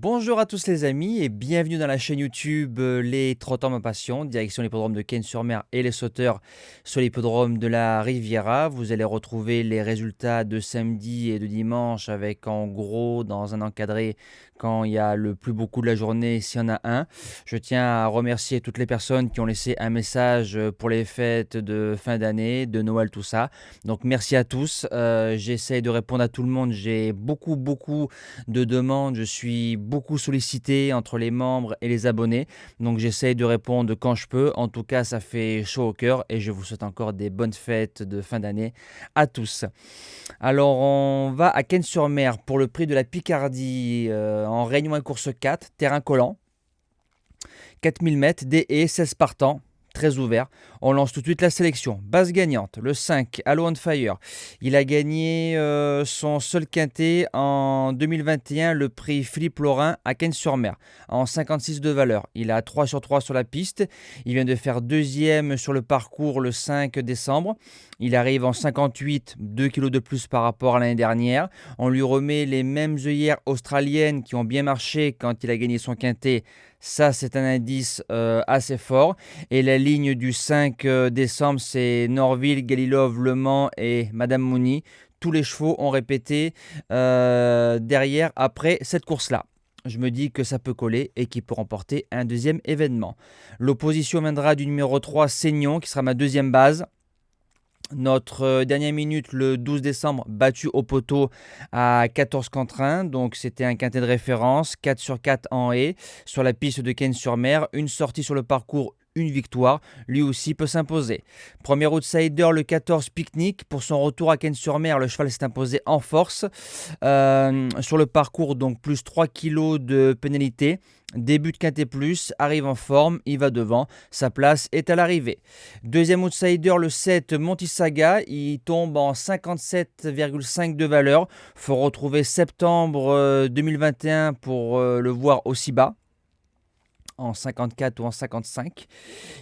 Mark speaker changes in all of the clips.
Speaker 1: Bonjour à tous les amis et bienvenue dans la chaîne YouTube Les Trotteurs ma passion, direction l'hippodrome de Cagnes-sur-Mer et les sauteurs sur l'hippodrome de la Riviera. Vous allez retrouver les résultats de samedi et de dimanche avec en gros dans un encadré quand il y a le plus beau coup de la journée s'il y en a un. Je tiens à remercier toutes les personnes qui ont laissé un message pour les fêtes de fin d'année, de Noël, tout ça. Donc merci à tous. J'essaie de répondre à tout le monde. J'ai beaucoup de demandes. Je suis beaucoup sollicité entre les membres et les abonnés. Donc j'essaye de répondre quand je peux. En tout cas, ça fait chaud au cœur et je vous souhaite encore des bonnes fêtes de fin d'année à tous. Alors on va à Cagnes-sur-Mer pour le prix de la Picardie en Réunion 1 course 4, terrain collant, 4000 mètres, des haies, 16 partants. Très ouvert. On lance tout de suite la sélection. Base gagnante, le 5, Halo on Fire. Il a gagné son seul quintet en 2021, le prix Philippe Laurin à Cagnes-sur-Mer, en 56 de valeur. Il a 3 sur 3 sur la piste. Il vient de faire deuxième sur le parcours le 5 décembre. Il arrive en 58, 2 kilos de plus par rapport à l'année dernière. On lui remet les mêmes œillères australiennes qui ont bien marché quand il a gagné son quintet. Ça, c'est un indice assez fort. Et la ligne du 5 décembre, c'est Norville, Galilov, Le Mans et Madame Mouni. Tous les chevaux ont répété derrière après cette course-là. Je me dis que ça peut coller et qu'il peut remporter un deuxième événement. L'opposition viendra du numéro 3, Seignon, qui sera ma deuxième base. Notre dernière minute, le 12 décembre, battu au poteau à 14 contre 1. Donc c'était un quintet de référence, 4 sur 4 en haie, sur la piste de Cagnes-sur-Mer. Une sortie sur le parcours, une victoire. Lui aussi peut s'imposer. Premier outsider, le 14 Picnic. Pour son retour à Cagnes-sur-Mer, le cheval s'est imposé en force. Sur le parcours, donc plus 3 kilos de pénalité. Début de quintet plus, arrive en forme, il va devant, sa place est à l'arrivée. Deuxième outsider, le 7 Montisaga, il tombe en 57,5 de valeur. Faut retrouver septembre 2021 pour le voir aussi bas, en 54 ou en 55.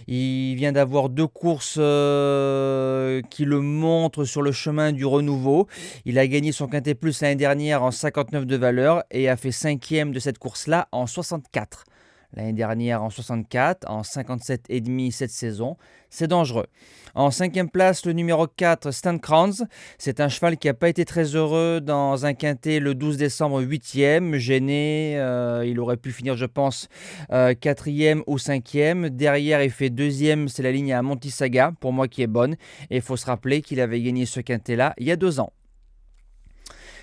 Speaker 1: Il vient d'avoir deux courses qui le montrent sur le chemin du renouveau. Il a gagné son quintet plus l'année dernière en 59 de valeur et a fait cinquième de cette course-là en 64. L'année dernière en 64, en 57,5 cette saison. C'est dangereux. En cinquième place, le numéro 4, Stan Kranz. C'est un cheval qui n'a pas été très heureux dans un quintet le 12 décembre, 8e. Gêné, il aurait pu finir, je pense, 4e ou 5e. Derrière, il fait deuxième, c'est la ligne à Montisaga, pour moi qui est bonne. Et il faut se rappeler qu'il avait gagné ce quintet-là il y a 2 ans.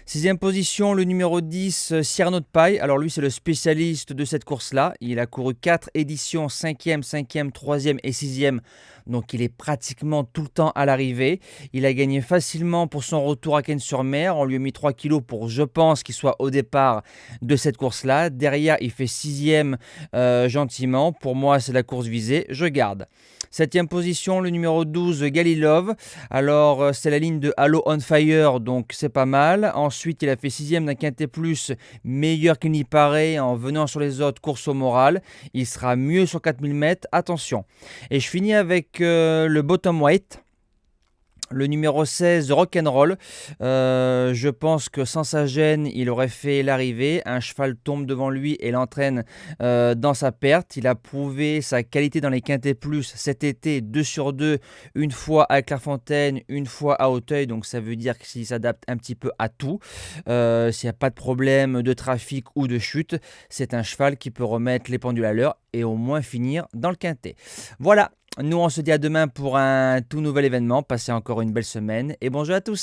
Speaker 1: Sixième position, le numéro 10, Cyrano de Paille. Alors lui, c'est le spécialiste de cette course-là. Il a couru 4 éditions, 5e, 5e, 3e et 6e. Donc il est pratiquement tout le temps à l'arrivée. Il a gagné facilement pour son retour à Cagnes-sur-Mer. On lui a mis 3 kilos pour, je pense, qu'il soit au départ de cette course-là. Derrière, il fait 6e gentiment. Pour moi, c'est la course visée. Je garde. Septième position, le numéro 12, Galilov. Alors, c'est la ligne de Halo on Fire, donc c'est pas mal. Ensuite, il a fait 6e d'un quintet plus, meilleur qu'il n'y paraît en venant sur les autres courses au moral. Il sera mieux sur 4000 mètres, attention. Et je finis avec le bottom weight. Le numéro 16, Rock'n'Roll. Je pense que sans sa gêne, il aurait fait l'arrivée. Un cheval tombe devant lui et l'entraîne dans sa perte. Il a prouvé sa qualité dans les quintets plus cet été, 2 sur 2, une fois à Clairefontaine, une fois à Auteuil. Donc ça veut dire qu'il s'adapte un petit peu à tout. S'il n'y a pas de problème de trafic ou de chute, c'est un cheval qui peut remettre les pendules à l'heure et au moins finir dans le quintet. Voilà. Nous, on se dit à demain pour un tout nouvel événement. Passez encore une belle semaine et bonjour à tous.